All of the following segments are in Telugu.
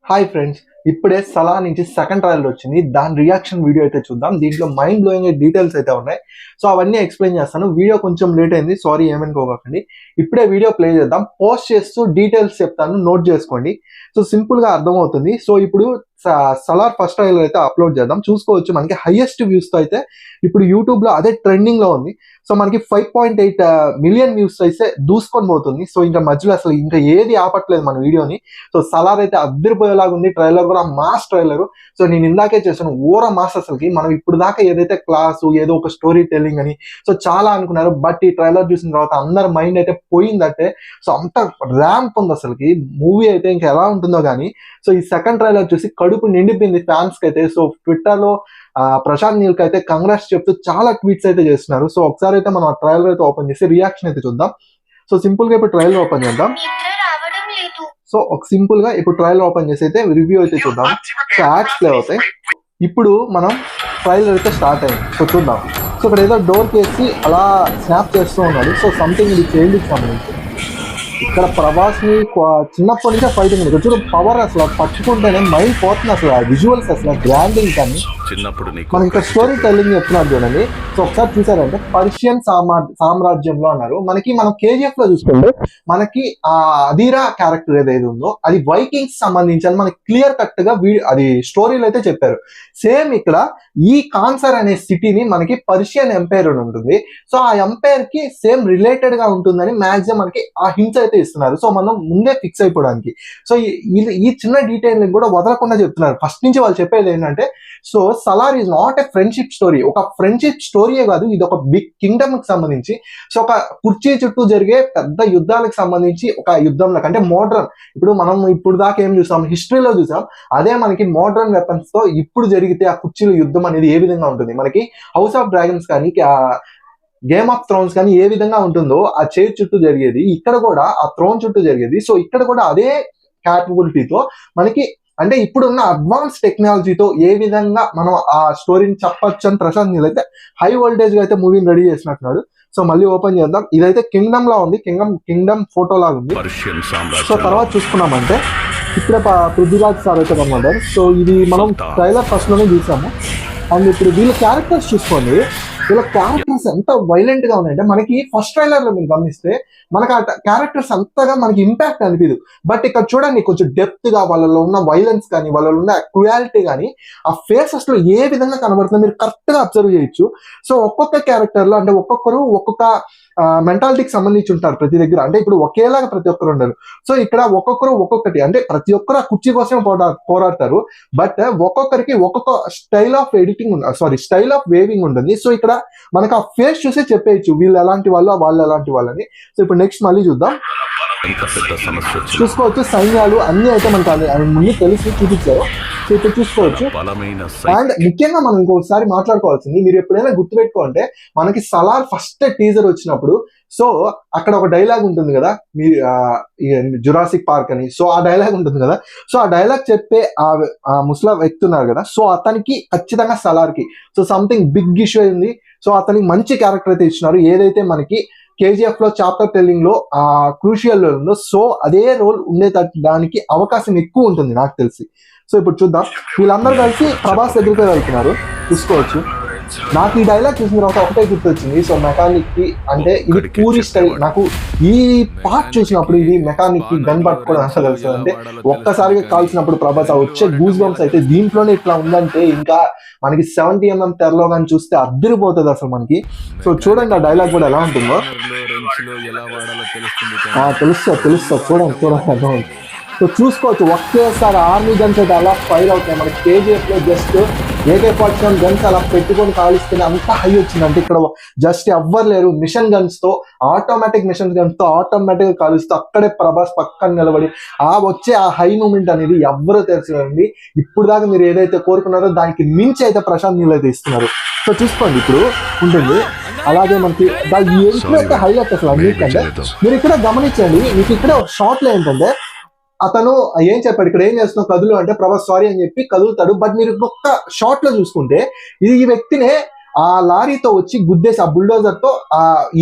హాయ్ ఫ్రెండ్స్, ఇప్పుడే సలా నుంచి సెకండ్ ట్రయల్ వచ్చింది. దాని రియాక్షన్ వీడియో అయితే చూద్దాం. దీంట్లో మైండ్ బ్లోయింగ్ డీటెయిల్స్ అయితే ఉన్నాయి. సో అవన్నీ ఎక్స్ప్లెయిన్ చేస్తాను. వీడియో కొంచెం లేట్ అయింది, సారీ ఏమనుకోకండి. ఇప్పుడే వీడియో ప్లే చేద్దాం. పోస్ట్ చేస్తూ డీటెయిల్స్ చెప్తాను, నోట్ చేసుకోండి. సో సింపుల్ గా అర్థమవుతుంది. సో ఇప్పుడు సలార్ ఫస్ట్ ట్రైలర్ అయితే అప్లోడ్ చేద్దాం. చూసుకోవచ్చు మనకి హైయెస్ట్ వ్యూస్ తో అయితే ఇప్పుడు యూట్యూబ్ లో అదే ట్రెండింగ్ లో ఉంది. సో మనకి 5.8 మిలియన్ వ్యూస్ అయితే దూసుకొని పోతుంది. సో ఇంకా మధ్యలో అసలు ఇంకా ఏది ఆపట్లేదు మన వీడియోని. సో సలార్ అయితే అద్దరిపోయేలాగా ఉంది. ట్రైలర్ కూడా మాస్ ట్రైలర్. సో నేను ఇందాకే చేశాను ఓర మాస్. అసలుకి మనం ఇప్పుడు దాకా ఏదైతే క్లాసు ఏదో ఒక స్టోరీ టెల్లింగ్ అని సో చాలా అనుకున్నారు. బట్ ఈ ట్రైలర్ చూసిన తర్వాత అందరి మైండ్ అయితే పోయిందంటే సో అంత ర్యాంప్ ఉంది అసలుకి. మూవీ అయితే ఇంకా ఎలా ఉంటుందో కానీ. సో ఈ సెకండ్ ట్రైలర్ చూసి కడుపు నిండిపోయింది ఫ్యాన్స్ కి అయితే. సో ట్విట్టర్ లో ప్రశాంత్ నీల్ కి అయితే కంగ్రాట్స్ చెప్తూ చాలా ట్వీట్స్ అయితే చేస్తున్నారు. సో ఒకసారి అయితే మనం ఆ ట్రైలర్ అయితే ఓపెన్ చేసి రియాక్షన్ అయితే చూద్దాం. సో సింపుల్ గా ఇప్పుడు ట్రైలర్ ఓపెన్ చేద్దాం. సో ఒక సింపుల్ గా ఇప్పుడు ట్రైలర్ ఓపెన్ చేసి అయితే రివ్యూ అయితే చూద్దాం. సో యాడ్స్ ప్లే అవుతాయి. ఇప్పుడు మనం ట్రైలర్ అయితే స్టార్ట్ అయింది. సో చూద్దాం. సో ఇక్కడ ఏదో డోర్ కేసి అలా స్నాప్ చేస్తూ ఉన్నాడు. సో సంథింగ్ ఇది చైల్డ్ కి సంబంధించి. ఇక్కడ ప్రభాస్ ని చిన్నప్పటి నుంచే ఫైటింగ్ ఉంది. చూడు పవర్ అసలు పట్టుకుంటేనే మైండ్ పోతుంది. అసలు ఆ విజువల్స్ అసలు గ్రాండింగ్ కానీ మనకి ఇక్కడ స్టోరీ టెల్లింగ్ చెప్తున్నారు చూడండి. సో ఒకసారి చూసారంటే పర్షియన్ సామ్రాజ్యంలో అన్నారు. మనం కేజీఎఫ్ లో చూసుకుంటే మనకి ఆ అధీరా క్యారెక్టర్ ఏదైతే ఉందో అది వైకింగ్స్ సంబంధించి అని మనకి క్లియర్ కట్ గా అది స్టోరీలు అయితే చెప్పారు. సేమ్ ఇక్కడ ఈ కాన్సర్ అనే సిటీని మనకి పర్షియన్ ఎంపైర్ అని ఉంటుంది. సో ఆ ఎంపైర్ కి సేమ్ రిలేటెడ్ గా ఉంటుందని మాక్సిమం మనకి ఆ హింట్స్ అయితే ఇస్తున్నారు. సో మనం ముందే ఫిక్స్ అయిపోవడానికి. సో ఈ చిన్న డీటెయిల్ కూడా వదలకుండా చెప్తున్నారు. ఫస్ట్ నుంచి వాళ్ళు చెప్పేది ఏంటంటే so Salaar is not a friendship story. ఒక ఫ్రెండ్షిప్ స్టోరీయే కాదు, ఇది ఒక బిగ్ కింగ్డమ్ కి సంబంధించి. సో ఒక కుర్చీ చుట్టూ జరిగే పెద్ద యుద్ధాలకు సంబంధించి ఒక యుద్ధంలో అంటే మోడ్రన్ ఇప్పుడు మనం ఇప్పుడు దాకా ఏం చూసాం, హిస్టరీలో చూసాం. అదే మనకి మోడ్రన్ వెపన్స్ తో ఇప్పుడు జరిగితే ఆ కుర్చీల యుద్ధం అనేది ఏ విధంగా ఉంటుంది, మనకి హౌస్ ఆఫ్ డ్రాగన్స్ కానీ గేమ్ ఆఫ్ థ్రోన్స్ కానీ ఏ విధంగా ఉంటుందో ఆ చైర్ చుట్టూ జరిగేది ఇక్కడ కూడా ఆ థ్రోన్ చుట్టూ జరిగేది. సో ఇక్కడ కూడా అదే క్యాపబిలిటీతో మనకి అంటే ఇప్పుడున్న అడ్వాన్స్ టెక్నాలజీతో ఏ విధంగా మనం ఆ స్టోరీని చెప్పొచ్చు అని ప్రశాంత్ నీల్ అయితే హై వోల్టేజ్ గా అయితే మూవీని రెడీ చేసినట్టున్నాడు. సో మళ్ళీ ఓపెన్ చేద్దాం. ఇదైతే కింగ్డమ్ లా ఉంది, కింగ్డమ్ ఫోటో లాగా ఉంది. సో తర్వాత చూసుకున్నామంటే ఇప్పుడే పృథ్వీరాజ్ సార్ అయితే కనబడ్డారు. సో ఇది మనం ట్రైలర్ ఫస్ట్ లోనే చూసాము. అండ్ ఇప్పుడు వీళ్ళ క్యారెక్టర్స్ చూసుకోండి. వీళ్ళ క్యారెక్టర్స్ ఎంత వైలెంట్ గా ఉన్నాయంటే మనకి ఫస్ట్ ట్రైలర్ లో మీరు గమనిస్తే మనకి ఆ క్యారెక్టర్స్ అంతగా మనకి ఇంపాక్ట్ అనిపించదు. బట్ ఇక్కడ చూడండి కొంచెం డెప్త్ గా వాళ్ళలో ఉన్న వైలెన్స్ కానీ వాళ్ళలో ఉన్న క్రుయాలిటీ కానీ ఆ ఫేసెస్ లో ఏ విధంగా కనబడుతుందో మీరు కరెక్ట్ గా అబ్జర్వ్ చేయొచ్చు. సో ఒక్కొక్క క్యారెక్టర్ లో అంటే ఒక్కొక్కరు ఒక్కొక్క మెంటాలిటీకి సంబంధించి ఉంటారు ప్రతి దగ్గర. అంటే ఇప్పుడు ఒకేలాగా ప్రతి ఒక్కరు ఉండరు. సో ఇక్కడ ఒక్కొక్కరు ఒక్కొక్కటి అంటే ప్రతి ఒక్కరు ఆ కుర్చీ కోసం పోరాడతారు. బట్ ఒక్కొక్కరికి ఒక్కొక్క style of editing style of weaving ఉంటుంది. సో ఇక్కడ మనకు ఆ ఫేస్ చూసే చెప్పేయచ్చు వీళ్ళు ఎలాంటి వాళ్ళు ఎలాంటి వాళ్ళని. సో ఇప్పుడు నెక్స్ట్ మళ్ళీ చూద్దాం. చూసుకోవచ్చు సైన్యాలు అన్ని అయితే మనకు ముందు తెలిసి చూపించారు. సో ఇప్పుడు చూసుకోవచ్చు. అండ్ ముఖ్యంగా మనం ఇంకొకసారి మాట్లాడుకోవాల్సింది, మీరు ఎప్పుడైనా గుర్తుపెట్టుకోంటే మనకి సలార్ ఫస్ట్ టీజర్ వచ్చినప్పుడు సో అక్కడ ఒక డైలాగ్ ఉంటుంది కదా, మీ జురాసిక్ పార్క్ అని. సో ఆ డైలాగ్ ఉంటుంది కదా. సో ఆ డైలాగ్ చెప్పే ఆ ముస్లా వ్యక్తి ఉన్నారు కదా, సో అతనికి ఖచ్చితంగా సలార్ కి సో సంథింగ్ బిగ్ ఇష్యూ అయింది. సో అతనికి మంచి క్యారెక్టర్ అయితే ఇచ్చినారు. ఏదైతే మనకి కేజీఎఫ్ లో చాప్టర్ టెల్లింగ్ లో ఆ క్రూషియల్ రోల్ ఉందో సో అదే రోల్ ఉండేదానికి అవకాశం ఎక్కువ ఉంటుంది నాకు తెలిసి. సో ఇప్పుడు చూద్దాం. వీళ్ళందరూ కలిసి ప్రభాస్ దగ్గరికి వెళ్తున్నారు. చూసుకోవచ్చు. నాకు ఈ డైలాగ్ చూసిన తర్వాత ఒకటే గుర్తొచ్చింది. సో మెకానిక్ కి అంటే ఇది పూరి స్టైల్. నాకు ఈ పార్ట్ చూసినప్పుడు ఇది మెకానిక్ కి గన్ పట్టుకోవడం అసలు తెలుసు. అంటే ఒక్కసారిగా కాల్చినప్పుడు ప్రభాస్ వచ్చే గూస్ బంప్స్ అయితే దీంట్లోనే ఇట్లా ఉందంటే ఇంకా మనకి 70mm తెరలో కానీ చూస్తే అద్దరిపోతుంది అసలు మనకి. సో చూడండి ఆ డైలాగ్ కూడా ఎలా ఉంటుందో. తెలుస్తా చూడండి అర్థం. సో చూసుకోవచ్చు ఒకేసారి ఆర్మీ గన్స్ అయితే అలా ఫైర్ అవుతాయి. మనకి కేజీఎఫ్ లో జస్ట్ AK-47 గన్స్ అలా పెట్టుకొని కాలిస్తేనే అంత హై వచ్చిందంటే ఇక్కడ జస్ట్ ఎవ్వరు లేరు. మిషన్ గన్స్ తో ఆటోమేటిక్ గా కాలుస్తూ అక్కడే ప్రభాస్ పక్కన నిలబడి వచ్చే ఆ హై మూమెంట్ అనేది ఎవ్వరూ తెలుసుకోండి. ఇప్పుడు దాకా మీరు ఏదైతే కోరుకున్నారో దానికి మించి అయితే ప్రశాంత్ నీల్ అయితే ఇస్తున్నారు. సో చూసుకోండి ఇప్పుడు ఉంటుంది. అలాగే మనకి ఈ ఎంట్రీ అయితే హైలైట్ అసలు అన్నిటికంటే. మీరు ఇక్కడ గమనించండి, మీకు ఇక్కడ షార్ట్ లో ఏంటంటే అతను ఏం చెప్పాడు, ఇక్కడ ఏం చేస్తున్నావు కదులు అంటే ప్రభాస్ సారీ అని చెప్పి కదులుతాడు. బట్ మీరు ఒక్క షార్ట్ లో చూసుకుంటే ఈ వ్యక్తినే ఆ లారీతో వచ్చి గుద్దేసి ఆ బుల్డోజర్ తో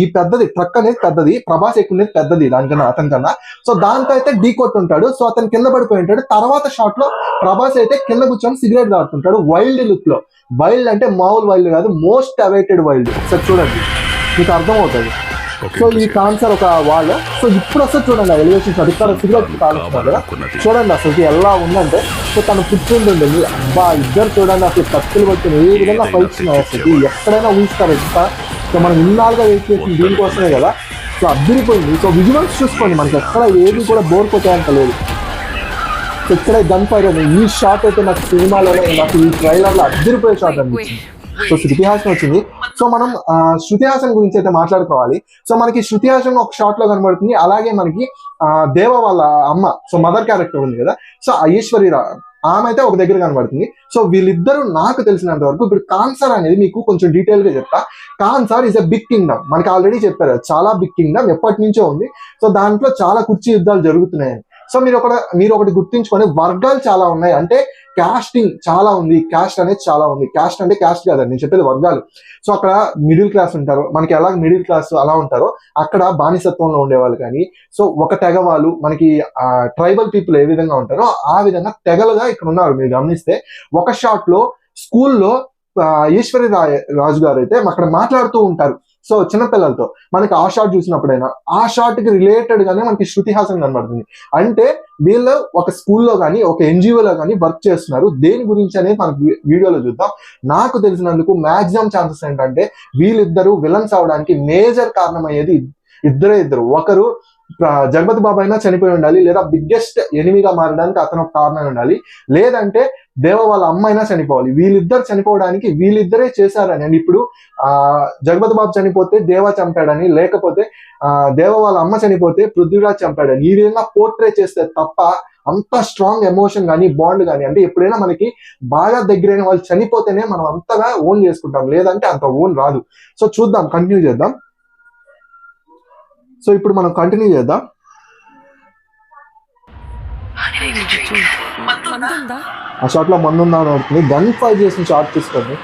ఈ పెద్దది ట్రక్ అనేది పెద్దది, ప్రభాస్ ఎక్కువ పెద్దది దానికన్నా అతనికన్నా. సో దాంతో అయితే ఢీ కొట్టుంటాడు. సో అతను కింద పడిపోయి ఉంటాడు. తర్వాత షాట్ లో ప్రభాస్ అయితే కింద కూర్చొని సిగరెట్ తాగుతుంటాడు వైల్డ్ లుక్ లో. వైల్డ్ అంటే మామూలు వైల్డ్ కాదు, మోస్ట్ అవైటెడ్ వైల్డ్. ఒకసారి చూడండి మీకు అర్థమవుతుంది. సో ఈ కాన్సర్ ఒక వాల్. సో ఇప్పుడు వస్తే చూడండి ఆ ఎలివేషన్స్, అది సిగరెట్ కాలుస్తున్నారు కదా, చూడండి అసలు ఎలా ఉందంటే. సో తను ఫుట్ప్రింట్ ఉంటుంది. అబ్బా ఇద్దరు చూడండి అసలు కత్తులు పట్టిన ఏ విధంగా ఫైట్స్ ఉన్నాయి అసలు, ఎక్కడైనా ఊహిస్తారు ఎక్స్ట్రా. సో మనం ఇన్నాళ్ళుగా వెయిట్ చేసింది దీనికోసమే కదా. సో అద్దరిపోయింది. సో విజువల్స్ చూసుకోండి, మనకి ఎక్కడ ఏది కూడా బోర్ కొట్టేంత లేదు. సో ఇక్కడే గన్ ఫైర్ అని ఈ షాట్ అయితే నాకు సినిమాలోనే, నాకు ఈ ట్రైలర్ లో అద్దరిపోయే షాట్ అనిపించింది. సో శృతి హాసన్ వచ్చింది. సో మనం శృతి హాసన్ గురించి అయితే మాట్లాడుకోవాలి. సో మనకి శృతి హాసన్ ఒక షాట్ లో కనబడుతుంది. అలాగే మనకి దేవ వాళ్ళ అమ్మ, సో మదర్ క్యారెక్టర్ ఉంది కదా, సో ఐశ్వర్య ఆమె అయితే ఒక దగ్గర కనబడుతుంది. సో వీళ్ళిద్దరూ నాకు తెలిసినంత వరకు, ఇప్పుడు కాన్సర్ అనేది మీకు కొంచెం డీటెయిల్ గా చెప్తా. Cancer is a big kingdom, మనకి ఆల్రెడీ చెప్పారు, చాలా బిగ్ కింగ్డమ్, ఎప్పటి నుంచో ఉంది. సో దాంట్లో చాలా కుర్చీ యుద్ధాలు జరుగుతున్నాయని. సో మీరు ఒకటి గుర్తించుకొని, వర్గాలు చాలా ఉన్నాయి, అంటే కాస్టింగ్ చాలా ఉంది, కాస్ట్ అనేది చాలా ఉంది. కాస్ట్ అంటే కాస్ట్ కాదండి, నేను చెప్పేది వర్గాలు. సో అక్కడ మిడిల్ క్లాస్ ఉంటారు, మనకి ఎలా మిడిల్ క్లాస్ అలా ఉంటారో అక్కడ బానిసత్వంలో ఉండేవాళ్ళు కానీ, సో ఒక తెగ వాళ్ళు, మనకి ట్రైబల్ పీపుల్ ఏ విధంగా ఉంటారో ఆ విధంగా తెగలుగా ఇక్కడ ఉన్నారు. మీరు గమనిస్తే ఒక షాట్ లో స్కూల్లో ఈశ్వరి రాజు గారు అయితే అక్కడ మాట్లాడుతూ ఉంటారు. సో చిన్నపిల్లలతో మనకి ఆ షాట్ చూసినప్పుడైనా ఆ షాట్ కి రిలేటెడ్ గానే మనకి శృతి హాసన్ కనబడుతుంది. అంటే వీళ్ళు ఒక స్కూల్లో కానీ ఒక ఎన్జిఓలో కానీ వర్క్ చేస్తున్నారు. దేని గురించి అనేది మనకి వీడియోలో చూద్దాం. నాకు తెలిసినందుకు మాక్సిమం ఛాన్సెస్ ఏంటంటే వీళ్ళిద్దరూ విలన్స్ అవడానికి మేజర్ కారణం అయ్యేది ఇద్దరు. ఒకరు జగపతి బాబు అయినా చనిపోయి ఉండాలి, లేదా బిగ్గెస్ట్ ఎనిమిగా మారడానికి అతను ఒక కారణం ఉండాలి, లేదంటే దేవ వాళ్ళ అమ్మ అయినా చనిపోవాలి. వీళ్ళిద్దరు చనిపోవడానికి వీళ్ళిద్దరే చేశారని. అండ్ ఇప్పుడు జగపతి బాబు చనిపోతే దేవ చంపాడని, లేకపోతే దేవ వాళ్ళ అమ్మ చనిపోతే పృథ్వీరాజ్ చంపాడని, ఈ విధంగా పోర్ట్రే చేస్తే తప్ప అంత స్ట్రాంగ్ ఎమోషన్ కానీ బాండ్ కానీ, అంటే ఎప్పుడైనా మనకి బాగా దగ్గరైన వాళ్ళు చనిపోతేనే మనం అంతగా ఓన్ చేసుకుంటాం, లేదంటే అంత ఓన్ రాదు. సో చూద్దాం, కంటిన్యూ చేద్దాం. సో ఇప్పుడు మనం కంటిన్యూ చేద్దాం. ఆ షాట్ లో మందు ఉందా అని అవుతుంది. గన్ ఫైర్ చేసిన షాట్ చూసుకోండి,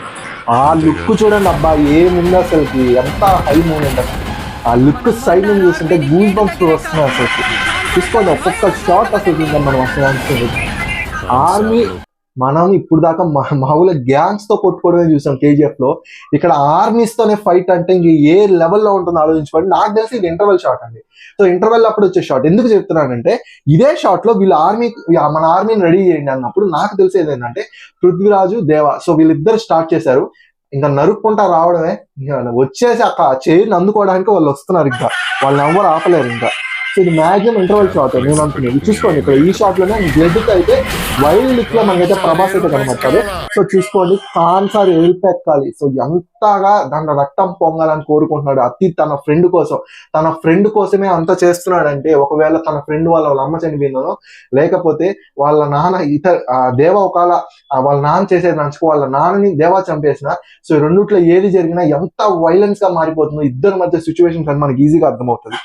ఆ లుక్ చూడండి. అబ్బా ఏముంది అసలుకి, ఎంత హై మూమెంట్ అసలు. ఆ లుక్ సైడ్ నుంచి చూస్తుంటే గూస్ బంప్స్ వస్తున్నాయి అసలు. చూసుకోండి ఒక్కొక్క షాట్ అసలు మనం అసలు ఆర్మీ. మనం ఇప్పుడు దాకా మామూలుగా గ్యాంగ్స్ తో కొట్టుకోవడమే చూసాం కేజీఎఫ్ లో. ఇక్కడ ఆర్మీస్ తోనే ఫైట్ అంటే ఇంక ఏ లెవెల్లో ఉంటుందో ఆలోచించుకోండి. నాకు తెలిసి ఇది ఇంటర్వెల్ షాట్ అండి. సో ఇంటర్వెల్ అప్పుడు వచ్చే షాట్ ఎందుకు చెప్తున్నానంటే, ఇదే షాట్ లో వీళ్ళ మన ఆర్మీని రెడీ చేయండి అన్నప్పుడు నాకు తెలిసేది ఏంటంటే పృథ్వీరాజు దేవ, సో వీళ్ళిద్దరు స్టార్ట్ చేశారు. ఇంకా నరుక్కుంటా రావడమే, వచ్చేసి అక్కడ చైర్ని అందుకోవడానికి వాళ్ళు వస్తున్నారు. ఇంకా వాళ్ళని ఎవరు ఆపలేరు ఇంకా. సో ఇది మ్యాక్సిమం ఇంటర్వెల్ షాట్ నేను అనుకున్నాను. చూసుకోండి ఇక్కడ ఈ షాట్ లోనే బ్లడ్ అయితే వైల్డ్ లుక్ లో మనకైతే ప్రభాస్ అయితే కనబడతారు. సో చూసుకోండి కాన్సర్ ఎల్పెక్కాలి. సో ఎంతగా దాంట్లో రక్తం పొంగాలని కోరుకుంటున్నాడు అతి తన ఫ్రెండ్ కోసం. తన ఫ్రెండ్ కోసమే అంత చేస్తున్నాడంటే, ఒకవేళ తన ఫ్రెండ్ వాళ్ళ అమ్మ చనిపోయిందనో, లేకపోతే వాళ్ళ నాన్న దేవ ఒకవేళ వాళ్ళ నాన్న చేసేది నచ్చుకో వాళ్ళ నాన్నని దేవా చంపేసిన, సో రెండిట్లో ఏది జరిగినా ఎంత వైలెన్స్ గా మారిపోతుందో ఇద్దరి మధ్య సిచ్యువేషన్స్ అని మనకి ఈజీగా అర్థమవుతుంది.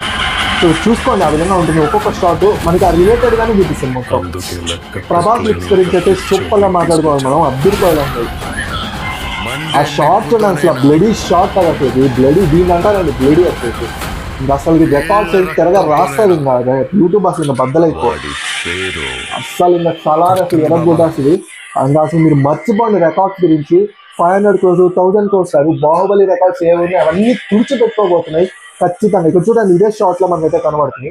సో చూసుకోండి ఆ విధంగా ఉంటుంది. ఒక్కొక్క షాట్ మనకి ఆ రిలేటెడ్ గానే చూపిస్తుంది మొత్తం. ప్రభాస్ లిప్స్ గురించి అయితే సూపర్ గా మాట్లాడుకోవాలి మనం, అద్దరిపోవాలి. ఆ షాట్ చూడండి అసలు, బ్లడీ షాట్ కదా అసలు, బ్లడీ దీని అంటారండి బ్లడీ వచ్చేసి. ఇంకా అసలు రికార్డ్స్ తెరగా రాస్తారు. ఇంకా యూట్యూబ్ అసలు ఇంకా బద్దలైపోవాలి అసలు. ఇంకా చాలా అసలు ఎరగొట్టాల్సింది. ఇంకా అసలు మీరు మర్చిపోండి రికార్డ్స్ గురించి. 500 crores 1000 crores బాహుబలి రికార్డ్స్ ఏమున్నాయి అవన్నీ తుడిచిపెట్టుకోబోతున్నాయి ఖచ్చితంగా. ఇక్కడ చూడండి ఇదే షాట్ లో మనకైతే కనబడుతుంది.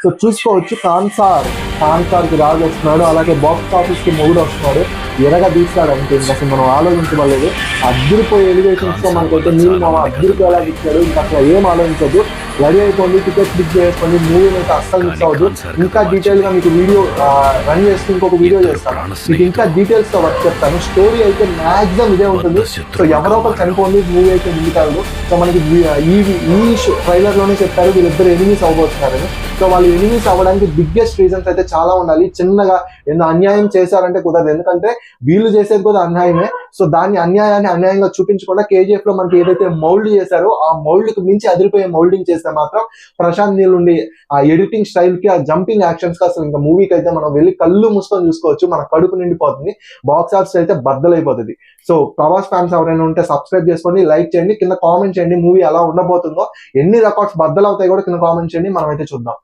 సో చూసుకోవచ్చు కాన్సార్ కి రాజు వస్తున్నాడు, అలాగే బాక్స్ ఆఫీస్ కి మొగుడు వస్తున్నాడు, ఎరగా తీస్తాడు అంటే ఇంకా అసలు మనం ఆలోచించలేదు. అద్దరిపోయే ఎలివేషన్స్ తో మనకైతే నీళ్ళు మామ అద్దరిపోయేలా ఇచ్చాడు. ఇంకా అసలు ఏం ఆలోచించదు, రెడీ అయిపోండి, టికెట్స్ బుక్ చేసుకోండి, మూవీ అయితే అస్సలు మిస్ అవ్వదు. ఇంకా డీటెయిల్ గా మీకు వీడియో రన్ చేస్తూ ఇంకొక వీడియో చేస్తాను, మీకు ఇంకా డీటెయిల్స్ తో వర్క్ చెప్తాను. స్టోరీ అయితే మాక్సిమం ఇదే ఉంటుంది. సో ఎవరో ఒకరు చనిపోండి, మూవీ అయితే ముందుకెళ్ళదు. సో మనకి ఈ ట్రైలర్ లోనే చెప్పారు వీళ్ళిద్దరు ఎనిమీస్ అవ్వబోతున్నారని. సో వాళ్ళు ఎనిమీస్ అవ్వడానికి బిగ్గెస్ట్ రీజన్స్ అయితే చాలా ఉండాలి. చిన్నగా ఏదో అన్యాయం చేశారంటే కుదరదు, ఎందుకంటే వీళ్ళు చేసేది కూడా అన్యాయమే. సో దాన్ని అన్యాయంగా చూపించకుండా కేజీఎఫ్ లో మనకి ఏదైతే మౌల్డ్ చేశారో ఆ మౌల్డ్ కి మించి అదిరిపోయే మౌల్డింగ్ చేస్తే మాత్రం ప్రశాంత్ నీల్ ఉండి ఆ ఎడిటింగ్ స్టైల్ కి, ఆ జంపింగ్ యాక్షన్స్ కి అసలు ఇంకా మూవీకి అయితే మనం వెళ్ళి కళ్ళు మూసుకొని చూసుకోవచ్చు, మన కడుపు నిండిపోతుంది, బాక్స్ ఆఫీస్ అయితే బద్దలైపోతుంది. సో ప్రభాస్ ఫ్యాన్స్ ఎవరైనా ఉంటే సబ్స్క్రైబ్ చేసుకోండి, లైక్ చేయండి, కింద కామెంట్ చేయండి మూవీ ఎలా ఉండబోతుందో, ఎన్ని రికార్డ్స్ బద్దలు అవుతాయి కూడా కింద కామెంట్ చేయండి, మనం అయితే చూద్దాం.